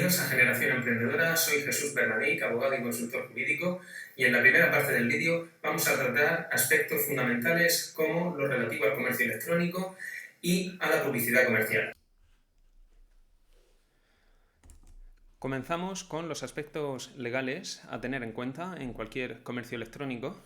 Bienvenidos a Generación Emprendedora, soy Jesús Bernadic, abogado y consultor jurídico, y en la primera parte del vídeo vamos a tratar aspectos fundamentales como lo relativo al comercio electrónico y a la publicidad comercial. Comenzamos con los aspectos legales a tener en cuenta en cualquier comercio electrónico,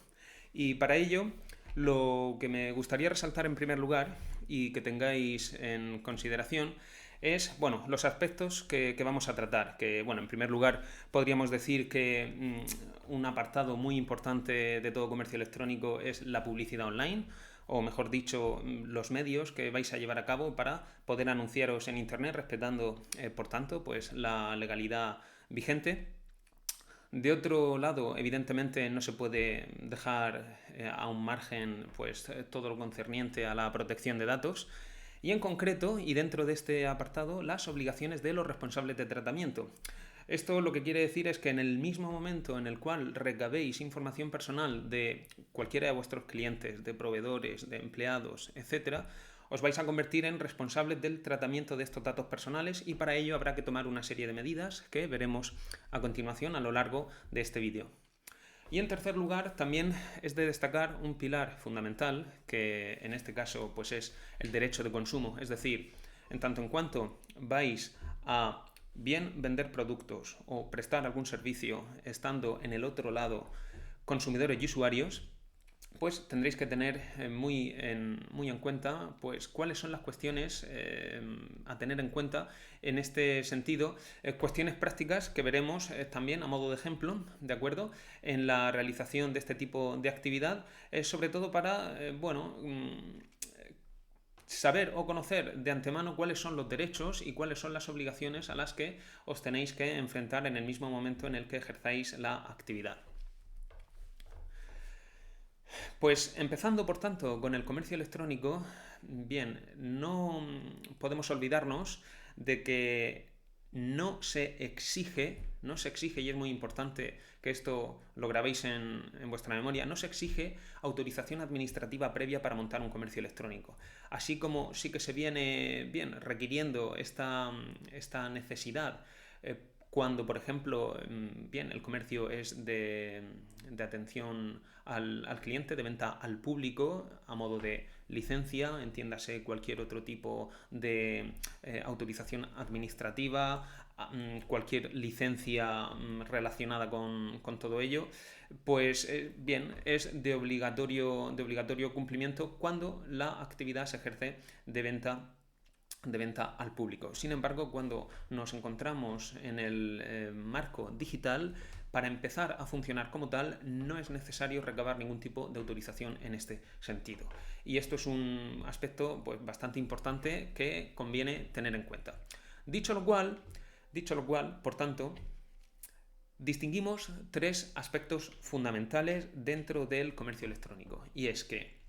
y para ello lo que me gustaría resaltar en primer lugar y que tengáis en consideración es, los aspectos que vamos a tratar. Que, en primer lugar podríamos decir que un apartado muy importante de todo comercio electrónico es la publicidad online, o mejor dicho, los medios que vais a llevar a cabo para poder anunciaros en Internet, respetando, por tanto, pues la legalidad vigente. De otro lado, evidentemente no se puede dejar a un margen pues todo lo concerniente a la protección de datos, y en concreto, y dentro de este apartado, las obligaciones de los responsables de tratamiento. Esto lo que quiere decir es que en el mismo momento en el cual recabéis información personal de cualquiera de vuestros clientes, de proveedores, de empleados, etc., os vais a convertir en responsables del tratamiento de estos datos personales, y para ello habrá que tomar una serie de medidas que veremos a continuación a lo largo de este vídeo. Y en tercer lugar, también es de destacar un pilar fundamental, que en este caso pues es el derecho de consumo. Es decir, en tanto en cuanto vais a bien vender productos o prestar algún servicio estando en el otro lado consumidores y usuarios, pues tendréis que tener muy en cuenta pues cuáles son las cuestiones a tener en cuenta en este sentido, cuestiones prácticas que veremos también a modo de ejemplo, ¿de acuerdo?, en la realización de este tipo de actividad, sobre todo para, saber o conocer de antemano cuáles son los derechos y cuáles son las obligaciones a las que os tenéis que enfrentar en el mismo momento en el que ejerzáis la actividad. Pues empezando, por tanto, con el comercio electrónico, bien, no podemos olvidarnos de que no se exige, y es muy importante que esto lo grabéis en vuestra memoria, no se exige autorización administrativa previa para montar un comercio electrónico. Así como sí que se viene requiriendo esta necesidad cuando, por ejemplo, el comercio es de atención al cliente, de venta al público, a modo de licencia, entiéndase cualquier otro tipo de autorización administrativa, cualquier licencia relacionada con todo ello, pues es de obligatorio cumplimiento cuando la actividad se ejerce de venta al público. Sin embargo, cuando nos encontramos en el marco digital, para empezar a funcionar como tal, no es necesario recabar ningún tipo de autorización en este sentido. Y esto es un aspecto pues bastante importante que conviene tener en cuenta. Dicho lo cual, por tanto, distinguimos tres aspectos fundamentales dentro del comercio electrónico. Y es que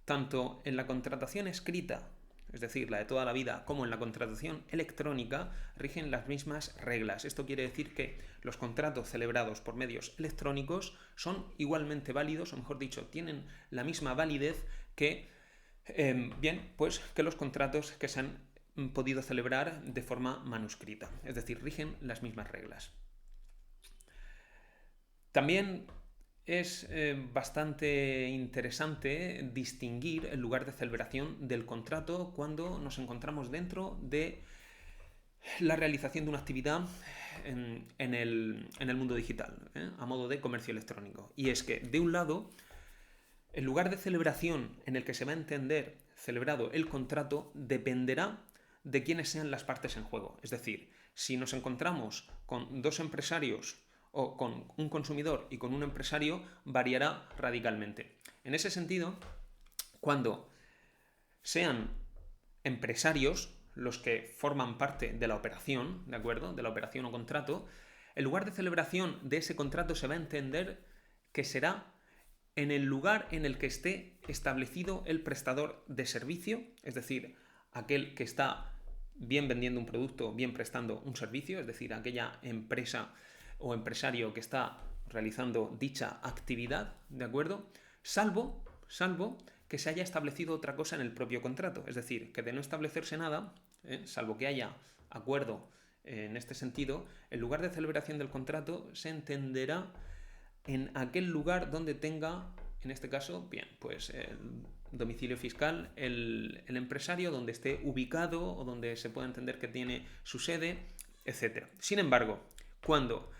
tanto en la contratación escrita, es decir, la de toda la vida, como en la contratación electrónica, rigen las mismas reglas. Esto quiere decir que los contratos celebrados por medios electrónicos son igualmente válidos, o mejor dicho, tienen la misma validez que, que los contratos que se han podido celebrar de forma manuscrita. Es decir, rigen las mismas reglas. También es bastante interesante distinguir el lugar de celebración del contrato cuando nos encontramos dentro de la realización de una actividad en el mundo digital, a modo de comercio electrónico. Y es que, de un lado, el lugar de celebración en el que se va a entender celebrado el contrato dependerá de quiénes sean las partes en juego. Es decir, si nos encontramos con dos empresarios o con un consumidor y con un empresario, variará radicalmente. En ese sentido, cuando sean empresarios los que forman parte de la operación, ¿de acuerdo?, de la operación o contrato, el lugar de celebración de ese contrato se va a entender que será en el lugar en el que esté establecido el prestador de servicio, es decir, aquel que está bien vendiendo un producto, bien prestando un servicio, es decir, aquella empresa o empresario que está realizando dicha actividad, ¿de acuerdo?, salvo que se haya establecido otra cosa en el propio contrato. Es decir, que de no establecerse nada, salvo que haya acuerdo En este sentido, el lugar de celebración del contrato se entenderá en aquel lugar donde tenga, en este caso, bien, pues el domicilio fiscal, el empresario, donde esté ubicado o donde se pueda entender que tiene su sede, etc. Sin embargo, cuando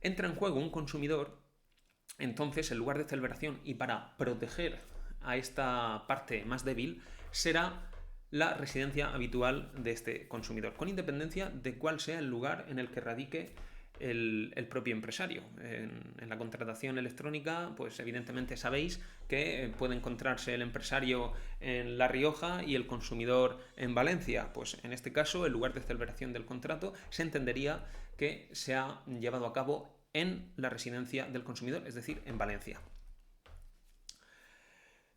entra en juego un consumidor, entonces el lugar de celebración, y para proteger a esta parte más débil, será la residencia habitual de este consumidor, con independencia de cuál sea el lugar en el que radique el propio empresario. En la contratación electrónica, pues evidentemente sabéis que puede encontrarse el empresario en La Rioja y el consumidor en Valencia. Pues en este caso, el lugar de celebración del contrato se entendería que se ha llevado a cabo en la residencia del consumidor, es decir, en Valencia.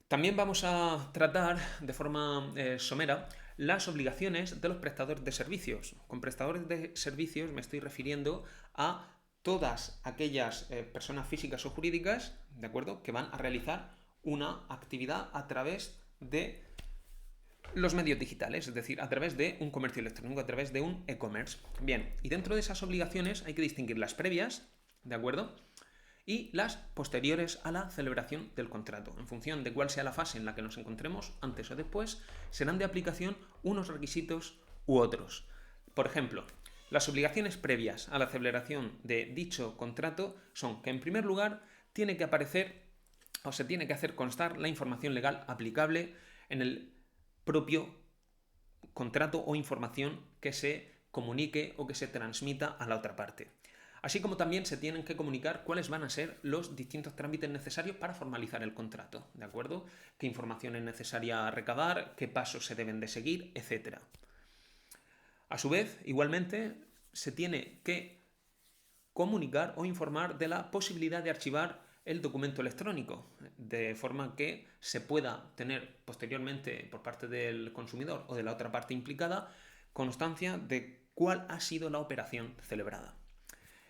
También vamos a tratar de forma somera las obligaciones de los prestadores de servicios. Con prestadores de servicios me estoy refiriendo a todas aquellas personas físicas o jurídicas, ¿de acuerdo?, que van a realizar una actividad a través de los medios digitales, es decir, a través de un comercio electrónico, a través de un e-commerce. Bien, y dentro de esas obligaciones hay que distinguir las previas, ¿de acuerdo?, y las posteriores a la celebración del contrato. En función de cuál sea la fase en la que nos encontremos, antes o después, serán de aplicación unos requisitos u otros. Por ejemplo, las obligaciones previas a la celebración de dicho contrato son que, en primer lugar, tiene que aparecer o se tiene que hacer constar la información legal aplicable en el propio contrato o información que se comunique o que se transmita a la otra parte. Así como también se tienen que comunicar cuáles van a ser los distintos trámites necesarios para formalizar el contrato, ¿de acuerdo? Qué información es necesaria recabar, qué pasos se deben de seguir, etc. A su vez, igualmente, se tiene que comunicar o informar de la posibilidad de archivar el documento electrónico, de forma que se pueda tener posteriormente por parte del consumidor o de la otra parte implicada constancia de cuál ha sido la operación celebrada.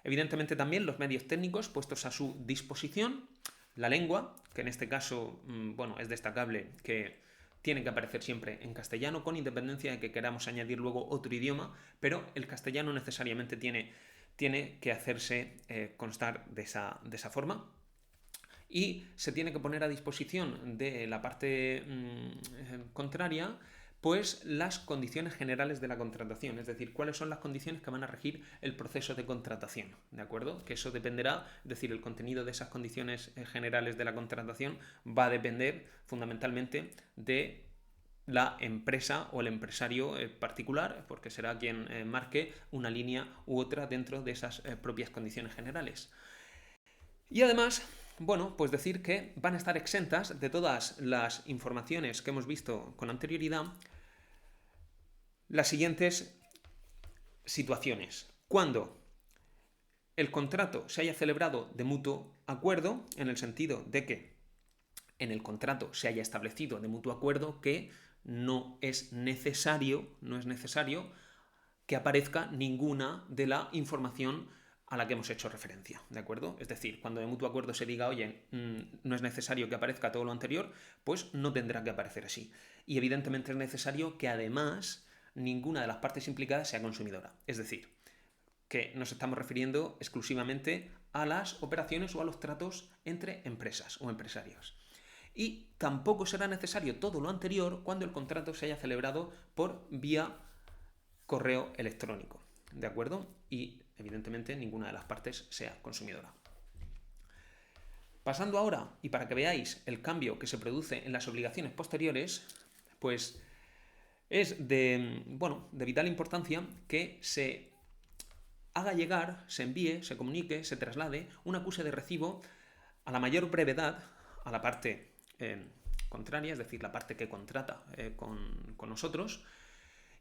Evidentemente también los medios técnicos puestos a su disposición, la lengua, que en este caso, es destacable que tiene que aparecer siempre en castellano, con independencia de que queramos añadir luego otro idioma, pero el castellano necesariamente tiene que hacerse constar de esa forma. Y se tiene que poner a disposición de la parte contraria pues las condiciones generales de la contratación, es decir, cuáles son las condiciones que van a regir el proceso de contratación, ¿de acuerdo? Que eso dependerá, es decir, el contenido de esas condiciones generales de la contratación va a depender fundamentalmente de la empresa o el empresario particular, porque será quien marque una línea u otra dentro de esas propias condiciones generales. Y además, pues decir que van a estar exentas de todas las informaciones que hemos visto con anterioridad las siguientes situaciones. Cuando el contrato se haya celebrado de mutuo acuerdo, en el sentido de que en el contrato se haya establecido de mutuo acuerdo que no es necesario que aparezca ninguna de la información a la que hemos hecho referencia, ¿de acuerdo? Es decir, cuando de mutuo acuerdo se diga, oye, no es necesario que aparezca todo lo anterior, pues no tendrá que aparecer así. Y evidentemente es necesario que además ninguna de las partes implicadas sea consumidora. Es decir, que nos estamos refiriendo exclusivamente a las operaciones o a los tratos entre empresas o empresarios. Y tampoco será necesario todo lo anterior cuando el contrato se haya celebrado por vía correo electrónico, ¿de acuerdo? Y evidentemente ninguna de las partes sea consumidora. Pasando ahora, y para que veáis el cambio que se produce en las obligaciones posteriores, pues es de vital importancia que se haga llegar, se envíe, se comunique, se traslade un acuse de recibo a la mayor brevedad a la parte contraria, es decir, la parte que contrata con nosotros,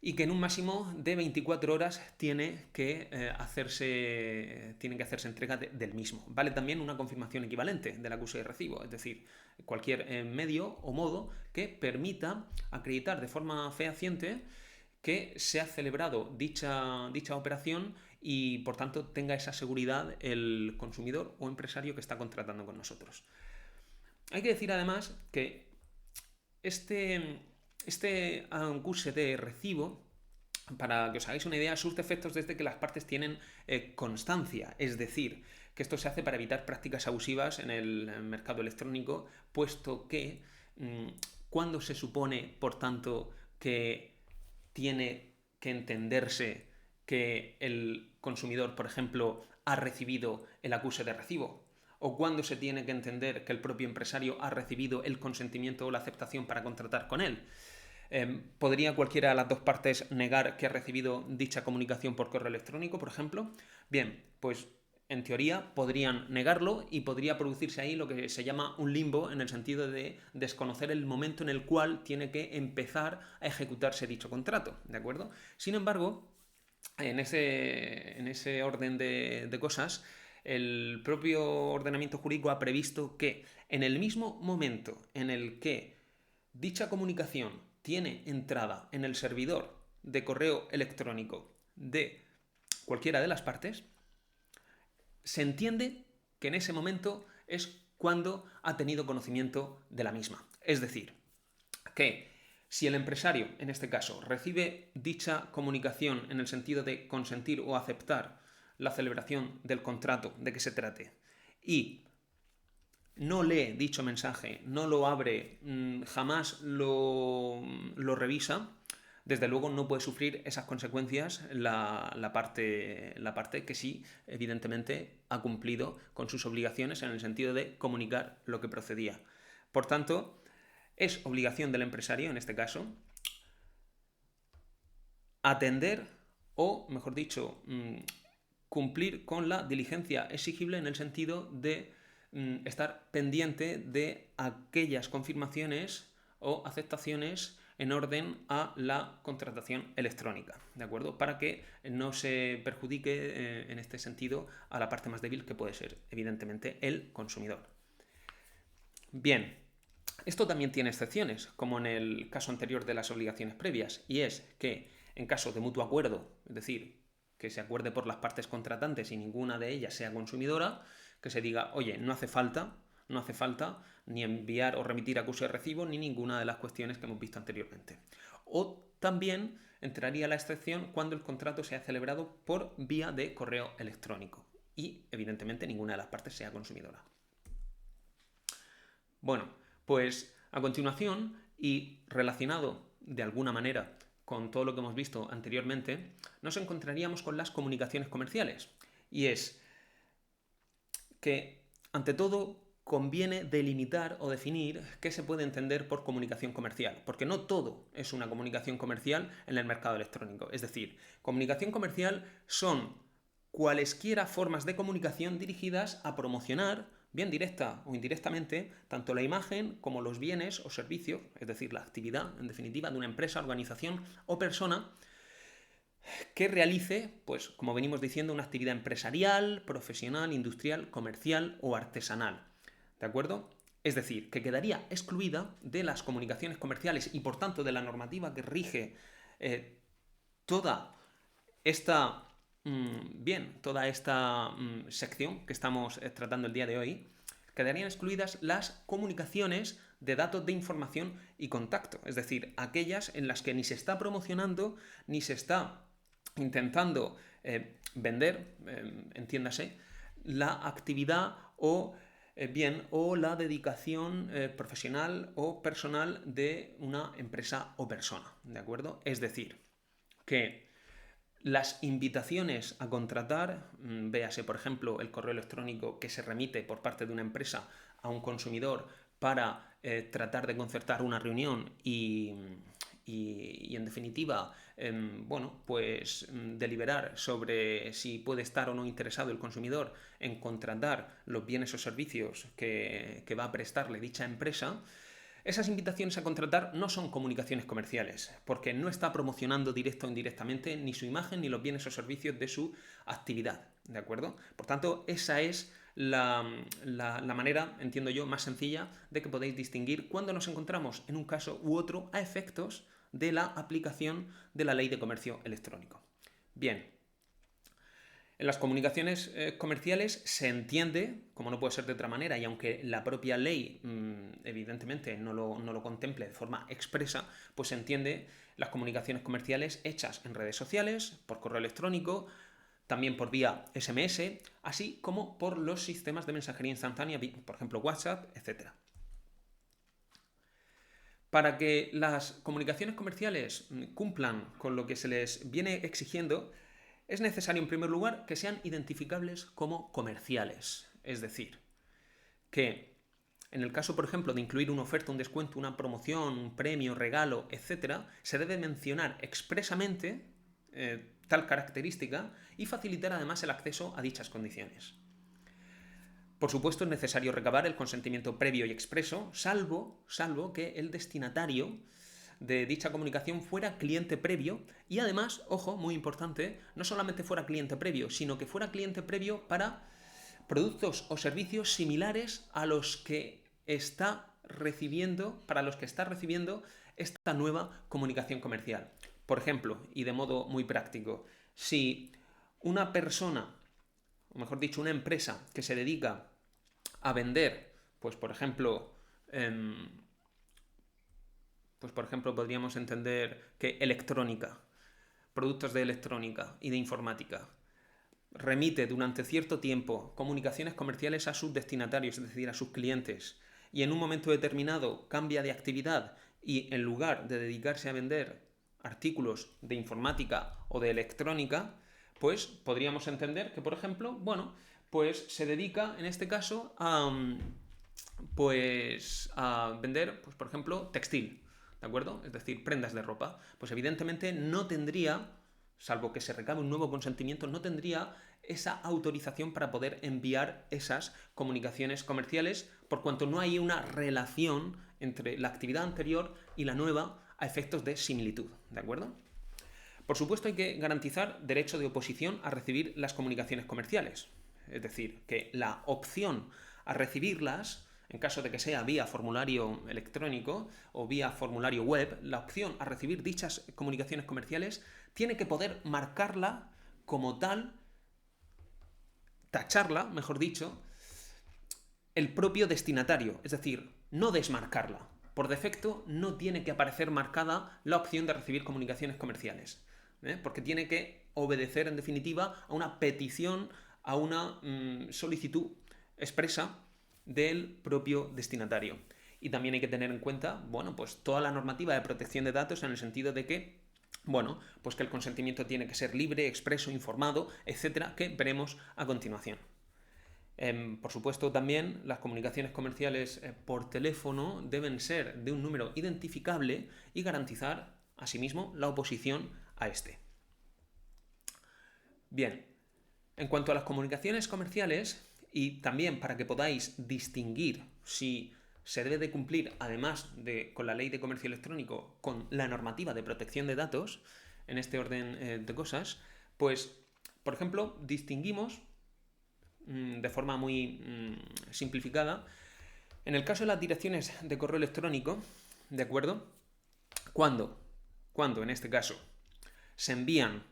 y que en un máximo de 24 horas tiene que hacerse entrega del mismo. Vale también una confirmación equivalente del acuse de recibo, es decir, cualquier medio o modo que permita acreditar de forma fehaciente que se ha celebrado dicha operación y, por tanto, tenga esa seguridad el consumidor o empresario que está contratando con nosotros. Hay que decir además que este acuse de recibo para que os hagáis una idea, surte efectos desde que las partes tienen constancia, es decir, que esto se hace para evitar prácticas abusivas en el mercado electrónico, puesto que cuando se supone, por tanto, que tiene que entenderse que el consumidor, por ejemplo, ha recibido el acuse de recibo, o cuando se tiene que entender que el propio empresario ha recibido el consentimiento o la aceptación para contratar con él. ¿Podría cualquiera de las dos partes negar que ha recibido dicha comunicación por correo electrónico, por ejemplo? Bien, pues en teoría podrían negarlo y podría producirse ahí lo que se llama un limbo, en el sentido de desconocer el momento en el cual tiene que empezar a ejecutarse dicho contrato, ¿de acuerdo? Sin embargo, en ese orden de cosas, el propio ordenamiento jurídico ha previsto que en el mismo momento en el que dicha comunicación tiene entrada en el servidor de correo electrónico de cualquiera de las partes, se entiende que en ese momento es cuando ha tenido conocimiento de la misma. Es decir, que si el empresario, en este caso, recibe dicha comunicación en el sentido de consentir o aceptar la celebración del contrato de que se trate y no lee dicho mensaje, no lo abre, jamás lo revisa, desde luego no puede sufrir esas consecuencias la parte que sí, evidentemente, ha cumplido con sus obligaciones en el sentido de comunicar lo que procedía. Por tanto, es obligación del empresario, en este caso, atender o, mejor dicho, cumplir con la diligencia exigible en el sentido de estar pendiente de aquellas confirmaciones o aceptaciones en orden a la contratación electrónica, ¿de acuerdo? Para que no se perjudique en este sentido a la parte más débil, que puede ser, evidentemente, el consumidor. Bien, esto también tiene excepciones, como en el caso anterior de las obligaciones previas, y es que en caso de mutuo acuerdo, es decir, que se acuerde por las partes contratantes y ninguna de ellas sea consumidora, que se diga, oye, no hace falta ni enviar o remitir acuse de recibo ni ninguna de las cuestiones que hemos visto anteriormente. O también entraría la excepción cuando el contrato sea celebrado por vía de correo electrónico y, evidentemente, ninguna de las partes sea consumidora. Bueno, pues a continuación, y relacionado de alguna manera con todo lo que hemos visto anteriormente, nos encontraríamos con las comunicaciones comerciales. Y es que, ante todo, conviene delimitar o definir qué se puede entender por comunicación comercial, porque no todo es una comunicación comercial en el mercado electrónico. Es decir, comunicación comercial son cualesquiera formas de comunicación dirigidas a promocionar, bien directa o indirectamente, tanto la imagen como los bienes o servicios, es decir, la actividad, en definitiva, de una empresa, organización o persona que realice, pues como venimos diciendo, una actividad empresarial, profesional, industrial, comercial o artesanal. ¿De acuerdo? Es decir, que quedaría excluida de las comunicaciones comerciales y por tanto de la normativa que rige toda esta sección que estamos tratando el día de hoy, quedarían excluidas las comunicaciones de datos de información y contacto, es decir, aquellas en las que ni se está promocionando ni se está intentando vender, entiéndase, la actividad o la dedicación profesional o personal de una empresa o persona, ¿de acuerdo? Es decir, que las invitaciones a contratar, véase por ejemplo el correo electrónico que se remite por parte de una empresa a un consumidor para tratar de concertar una reunión y en definitiva, deliberar sobre si puede estar o no interesado el consumidor en contratar los bienes o servicios que va a prestarle dicha empresa. Esas invitaciones a contratar no son comunicaciones comerciales, porque no está promocionando directa o indirectamente ni su imagen ni los bienes o servicios de su actividad, ¿de acuerdo? Por tanto, esa es la manera, entiendo yo, más sencilla de que podéis distinguir cuando nos encontramos en un caso u otro a efectos de la aplicación de la Ley de Comercio Electrónico. Bien, En las comunicaciones comerciales se entiende, como no puede ser de otra manera, y aunque la propia ley evidentemente no lo contemple de forma expresa, pues se entiende las comunicaciones comerciales hechas en redes sociales, por correo electrónico, también por vía SMS, así como por los sistemas de mensajería instantánea, por ejemplo WhatsApp, etc. Para que las comunicaciones comerciales cumplan con lo que se les viene exigiendo, es necesario, en primer lugar, que sean identificables como comerciales. Es decir, que en el caso, por ejemplo, de incluir una oferta, un descuento, una promoción, un premio, regalo, etc., se debe mencionar expresamente tal característica y facilitar además el acceso a dichas condiciones. Por supuesto, es necesario recabar el consentimiento previo y expreso, salvo que el destinatario de dicha comunicación fuera cliente previo y además, ojo, muy importante, no solamente fuera cliente previo, sino que fuera cliente previo para productos o servicios similares a los que está recibiendo, esta nueva comunicación comercial. Por ejemplo, y de modo muy práctico, si una persona, o mejor dicho, una empresa que se dedica a vender, pues por ejemplo, podríamos entender que electrónica, productos de electrónica y de informática, remite durante cierto tiempo comunicaciones comerciales a sus destinatarios, es decir, a sus clientes, y en un momento determinado cambia de actividad y en lugar de dedicarse a vender artículos de informática o de electrónica, pues podríamos entender que, por ejemplo, pues se dedica en este caso a vender, pues por ejemplo, textil, ¿de acuerdo? Es decir, prendas de ropa. Pues evidentemente no tendría, salvo que se recabe un nuevo consentimiento, no tendría esa autorización para poder enviar esas comunicaciones comerciales, por cuanto no hay una relación entre la actividad anterior y la nueva a efectos de similitud, ¿de acuerdo? Por supuesto, hay que garantizar derecho de oposición a recibir las comunicaciones comerciales, es decir, que la opción a recibirlas, en caso de que sea vía formulario electrónico o vía formulario web, la opción a recibir dichas comunicaciones comerciales tiene que poder marcarla como tal, tacharla, mejor dicho, el propio destinatario, es decir, no desmarcarla. Por defecto no tiene que aparecer marcada la opción de recibir comunicaciones comerciales, porque tiene que obedecer en definitiva a una petición, a una solicitud expresa del propio destinatario. Y también hay que tener en cuenta, pues toda la normativa de protección de datos en el sentido de que, pues que el consentimiento tiene que ser libre, expreso, informado, etcétera, que veremos a continuación. Por supuesto, también las comunicaciones comerciales por teléfono deben ser de un número identificable y garantizar, asimismo, la oposición a este. Bien, en cuanto a las comunicaciones comerciales, y también para que podáis distinguir si se debe de cumplir, además de con la ley de comercio electrónico, con la normativa de protección de datos, en este orden de cosas, pues, por ejemplo, distinguimos de forma muy simplificada, en el caso de las direcciones de correo electrónico, ¿de acuerdo? Cuando en este caso se envían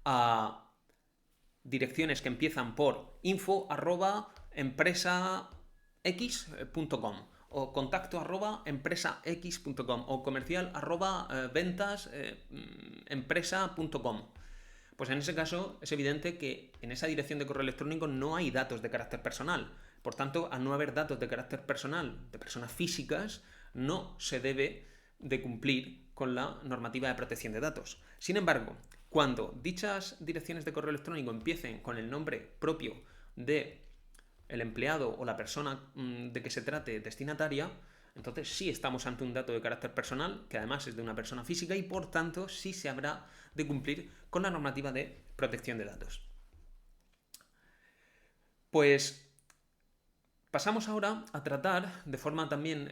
a direcciones que empiezan por info@empresax.com o contacto@empresax.com o comercial@ventas empresa.com. Pues en ese caso es evidente que en esa dirección de correo electrónico no hay datos de carácter personal. Por tanto, al no haber datos de carácter personal de personas físicas, no se debe de cumplir con la normativa de protección de datos. Sin embargo, cuando dichas direcciones de correo electrónico empiecen con el nombre propio de el empleado o la persona de que se trate destinataria, entonces sí estamos ante un dato de carácter personal, que además es de una persona física y por tanto sí se habrá de cumplir con la normativa de protección de datos. Pues pasamos ahora a tratar de forma también,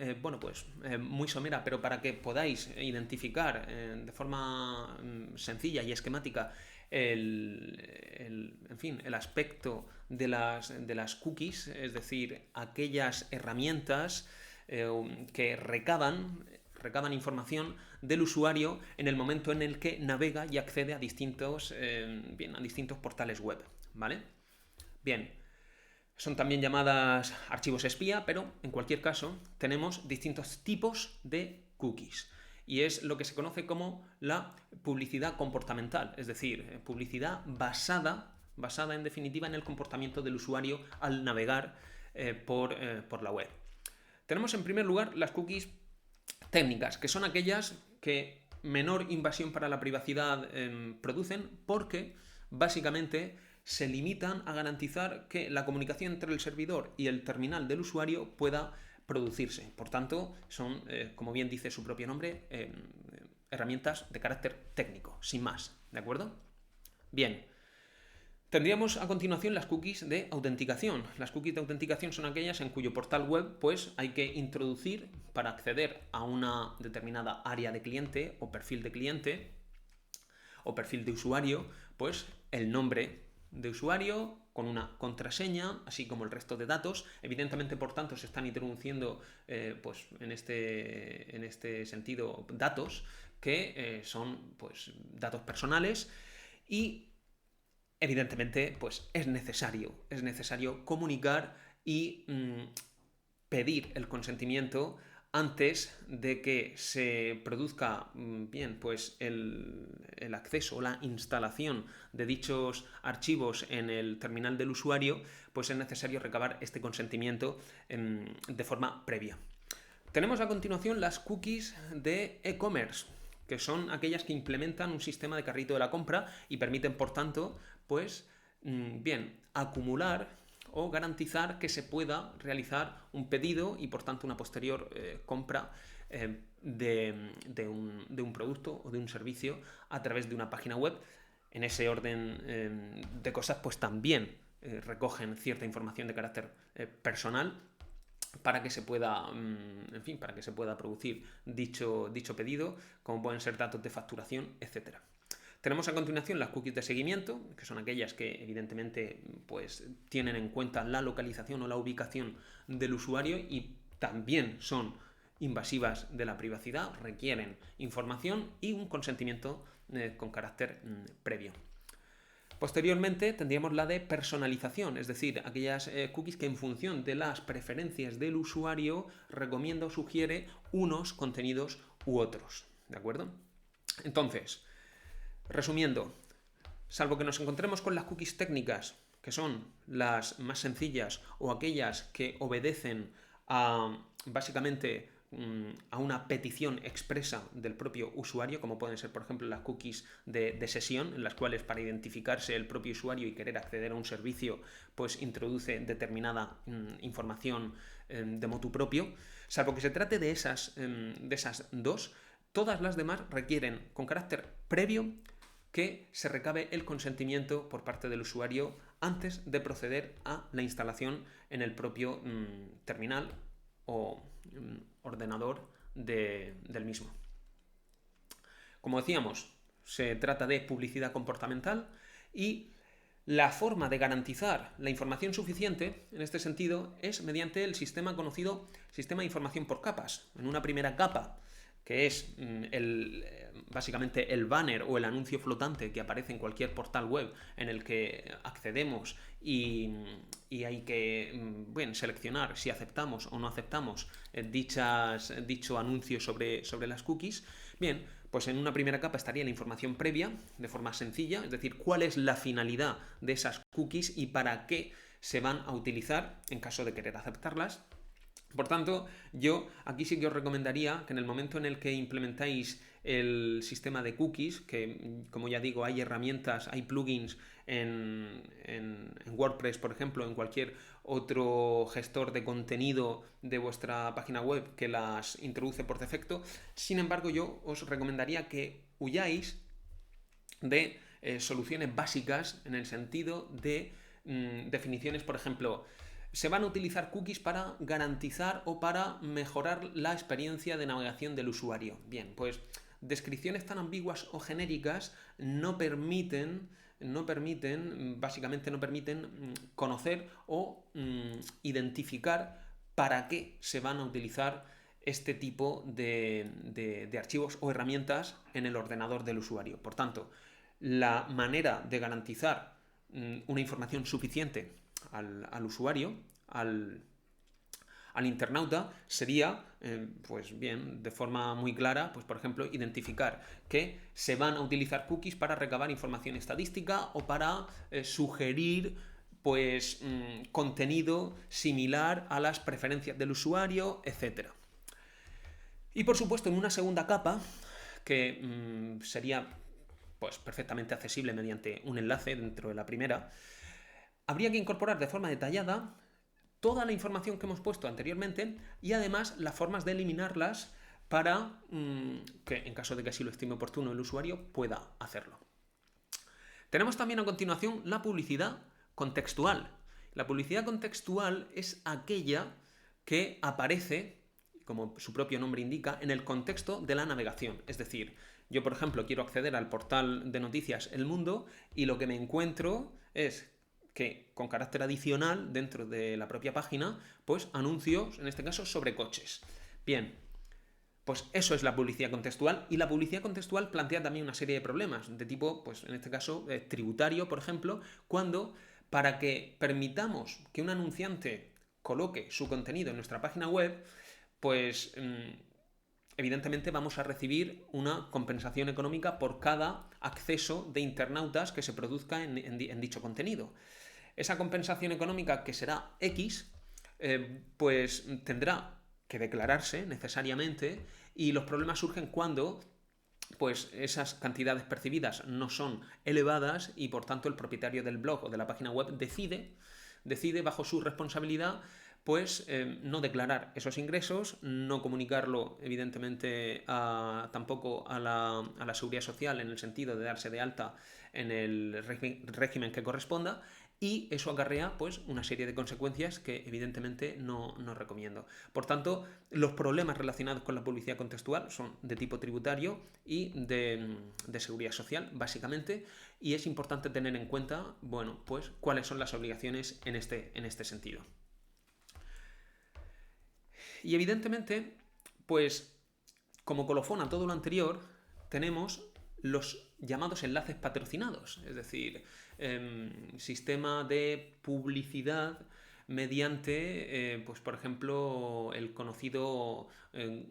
muy somera, pero para que podáis identificar de forma sencilla y esquemática el aspecto de las cookies, es decir, aquellas herramientas que recaban información del usuario en el momento en el que navega y accede a distintos portales web. ¿vale? Bien, son también llamadas archivos espía, pero en cualquier caso tenemos distintos tipos de cookies. Y es lo que se conoce como la publicidad comportamental, es decir, publicidad basada en definitiva en el comportamiento del usuario al navegar por la web. Tenemos en primer lugar las cookies técnicas, que son aquellas que menor invasión para la privacidad producen porque básicamente se limitan a garantizar que la comunicación entre el servidor y el terminal del usuario pueda producirse. Por tanto, son, como bien dice su propio nombre, herramientas de carácter técnico, sin más, ¿de acuerdo? Bien. Tendríamos a continuación las cookies de autenticación. Las cookies de autenticación son aquellas en cuyo portal web pues, hay que introducir para acceder a una determinada área de cliente o perfil de cliente o perfil de usuario, pues el nombre de usuario con una contraseña, así como el resto de datos. Evidentemente, por tanto, se están introduciendo pues, en este sentido datos que son pues, datos personales y evidentemente, pues es necesario comunicar y pedir el consentimiento antes de que se produzca bien, pues el acceso o la instalación de dichos archivos en el terminal del usuario, pues es necesario recabar este consentimiento de forma previa. Tenemos a continuación las cookies de e-commerce, que son aquellas que implementan un sistema de carrito de la compra y permiten, por tanto, pues, bien, acumular o garantizar que se pueda realizar un pedido y, por tanto, una posterior compra de un producto o de un servicio a través de una página web. En ese orden de cosas, pues también recogen cierta información de carácter personal para que se pueda, en fin, para que se pueda producir dicho pedido, como pueden ser datos de facturación, etc. Tenemos a continuación las cookies de seguimiento, que son aquellas que evidentemente pues, tienen en cuenta la localización o la ubicación del usuario y también son invasivas de la privacidad, requieren información y un consentimiento con carácter previo. Posteriormente tendríamos la de personalización, es decir, aquellas cookies que en función de las preferencias del usuario recomienda o sugiere unos contenidos u otros, ¿de acuerdo? Entonces, resumiendo, salvo que nos encontremos con las cookies técnicas, que son las más sencillas o aquellas que obedecen a básicamente a una petición expresa del propio usuario, como pueden ser, por ejemplo, las cookies de sesión, en las cuales para identificarse el propio usuario y querer acceder a un servicio, pues introduce determinada información de motu propio. Salvo que se trate de esas dos, todas las demás requieren, con carácter previo, que se recabe el consentimiento por parte del usuario antes de proceder a la instalación en el propio terminal o ordenador del mismo. Como decíamos, se trata de publicidad comportamental y la forma de garantizar la información suficiente en este sentido es mediante el sistema conocido sistema de información por capas. En una primera capa, que es básicamente el banner o el anuncio flotante que aparece en cualquier portal web en el que accedemos y hay que seleccionar si aceptamos o no aceptamos dicho anuncio sobre las cookies. Bien, pues en una primera capa estaría la información previa, de forma sencilla, es decir, cuál es la finalidad de esas cookies y para qué se van a utilizar en caso de querer aceptarlas. Por tanto, yo aquí sí que os recomendaría que en el momento en el que implementáis el sistema de cookies, que como ya digo, hay herramientas, hay plugins en WordPress, por ejemplo, en cualquier otro gestor de contenido de vuestra página web que las introduce por defecto. Sin embargo, yo os recomendaría que huyáis de soluciones básicas en el sentido de definiciones, por ejemplo, se van a utilizar cookies para garantizar o para mejorar la experiencia de navegación del usuario. Bien, pues descripciones tan ambiguas o genéricas básicamente no permiten conocer o identificar para qué se van a utilizar este tipo de archivos o herramientas en el ordenador del usuario. Por tanto, la manera de garantizar una información suficiente al usuario, al internauta, sería, pues bien, de forma muy clara, pues por ejemplo, identificar que se van a utilizar cookies para recabar información estadística o para sugerir pues contenido similar a las preferencias del usuario, etc. Y por supuesto, en una segunda capa, que sería pues perfectamente accesible mediante un enlace dentro de la primera, habría que incorporar de forma detallada toda la información que hemos puesto anteriormente y además las formas de eliminarlas para que, en caso de que así lo estime oportuno el usuario, pueda hacerlo. Tenemos también a continuación la publicidad contextual. La publicidad contextual es aquella que aparece, como su propio nombre indica, en el contexto de la navegación. Es decir, yo, por ejemplo, quiero acceder al portal de noticias El Mundo y lo que me encuentro es que, con carácter adicional, dentro de la propia página, pues anuncios, en este caso, sobre coches. Bien, pues eso es la publicidad contextual, y la publicidad contextual plantea también una serie de problemas, de tipo, pues en este caso, tributario, por ejemplo, cuando, para que permitamos que un anunciante coloque su contenido en nuestra página web, pues evidentemente vamos a recibir una compensación económica por cada acceso de internautas que se produzca en dicho contenido. Esa compensación económica, que será X, pues tendrá que declararse necesariamente, y los problemas surgen cuando pues esas cantidades percibidas no son elevadas y por tanto el propietario del blog o de la página web decide bajo su responsabilidad pues no declarar esos ingresos, no comunicarlo evidentemente tampoco a la seguridad social, en el sentido de darse de alta en el régimen que corresponda, y eso acarrea pues una serie de consecuencias que evidentemente no recomiendo. Por tanto, los problemas relacionados con la publicidad contextual son de tipo tributario y de seguridad social, básicamente, y es importante tener en cuenta, bueno, pues cuáles son las obligaciones en este sentido. Y evidentemente, pues como colofón a todo lo anterior, tenemos los llamados enlaces patrocinados, es decir, sistema de publicidad mediante, pues por ejemplo, el conocido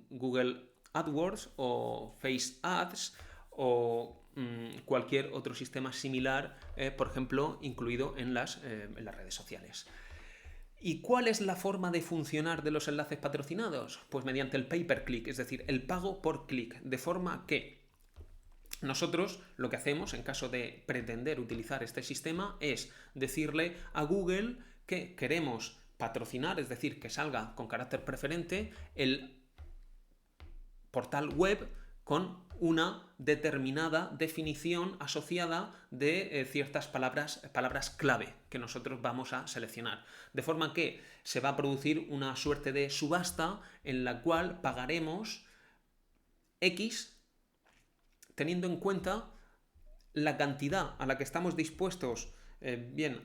Google AdWords o Face Ads o cualquier otro sistema similar, por ejemplo, incluido en las redes sociales. ¿Y cuál es la forma de funcionar de los enlaces patrocinados? Pues mediante el pay-per-click, es decir, el pago por clic, de forma que nosotros lo que hacemos en caso de pretender utilizar este sistema es decirle a Google que queremos patrocinar, es decir, que salga con carácter preferente el portal web con una determinada definición asociada de ciertas palabras clave que nosotros vamos a seleccionar. De forma que se va a producir una suerte de subasta en la cual pagaremos X teniendo en cuenta la cantidad a la que estamos dispuestos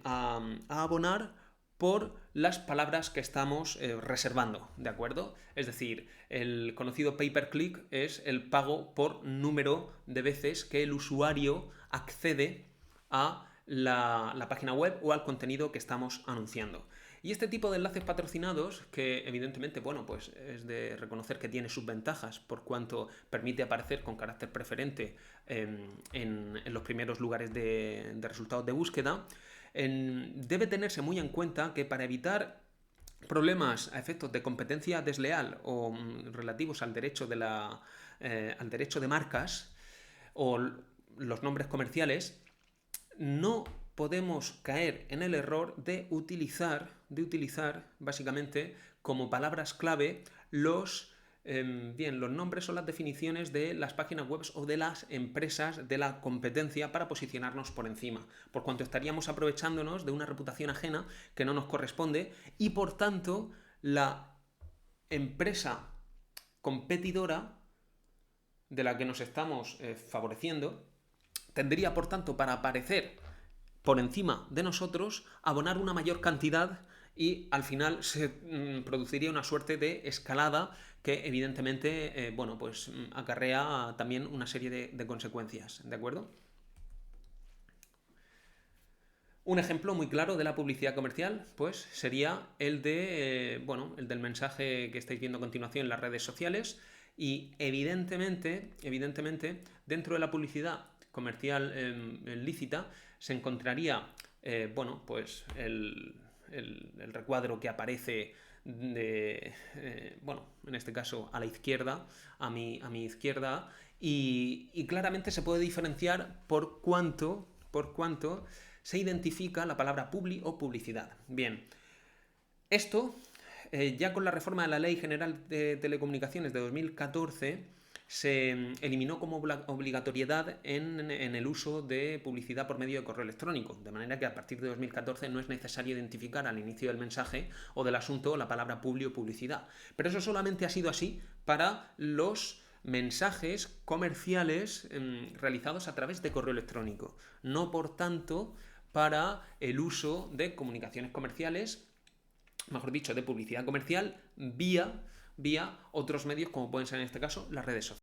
a abonar por las palabras que estamos reservando, ¿de acuerdo? Es decir, el conocido pay-per-click es el pago por número de veces que el usuario accede a la página web o al contenido que estamos anunciando. Y este tipo de enlaces patrocinados, que evidentemente, bueno, pues es de reconocer que tiene sus ventajas por cuanto permite aparecer con carácter preferente en los primeros lugares de resultados de búsqueda, debe tenerse muy en cuenta que para evitar problemas a efectos de competencia desleal o relativos al derecho de marcas o los nombres comerciales, no podemos caer en el error de utilizar básicamente como palabras clave los nombres o las definiciones de las páginas web o de las empresas de la competencia para posicionarnos por encima, por cuanto estaríamos aprovechándonos de una reputación ajena que no nos corresponde, y por tanto la empresa competidora de la que nos estamos favoreciendo tendría, por tanto, para aparecer por encima de nosotros, abonar una mayor cantidad, y al final se produciría una suerte de escalada que evidentemente acarrea también una serie de consecuencias, ¿de acuerdo? Un ejemplo muy claro de la publicidad comercial, pues, sería el de, bueno, el del mensaje que estáis viendo a continuación en las redes sociales. Y evidentemente, dentro de la publicidad comercial lícita se encontraría, bueno, pues el recuadro que aparece de, bueno, en este caso a la izquierda, a mi izquierda, y claramente se puede diferenciar por cuánto se identifica la palabra publi o publicidad. Bien, esto, ya con la reforma de la Ley General de Telecomunicaciones de 2014, se eliminó como obligatoriedad en el uso de publicidad por medio de correo electrónico, de manera que a partir de 2014 no es necesario identificar al inicio del mensaje o del asunto la palabra publi o publicidad. Pero eso solamente ha sido así para los mensajes comerciales realizados a través de correo electrónico, no por tanto para el uso de comunicaciones comerciales, mejor dicho, de publicidad comercial vía otros medios como pueden ser en este caso las redes sociales.